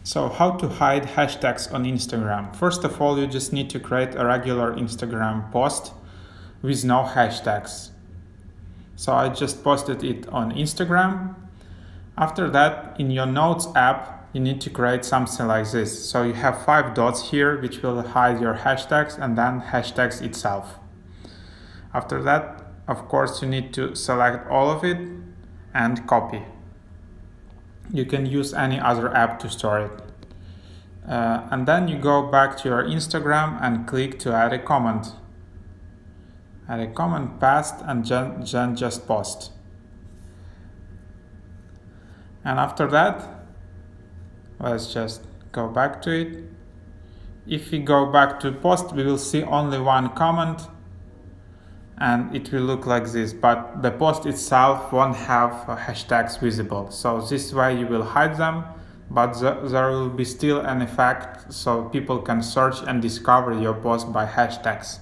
So how to hide hashtags on Instagram? First of all, you just need to create a regular Instagram post with no hashtags. So I just posted it on Instagram. After that, in your Notes app, you need to create something like this. So you have 5 dots here, which will hide your hashtags and then hashtags itself. After that, of course, you need to select all of it and copy. You can use any other app to store it. And then you go back to your Instagram and click to add a comment. Add a comment, paste, and then just post. And after that, let's just go back to it. If we go back to post, we will see only one comment and it will look like this, but the post itself won't have hashtags visible. So this way you will hide them, but there will be still an effect so people can search and discover your post by hashtags.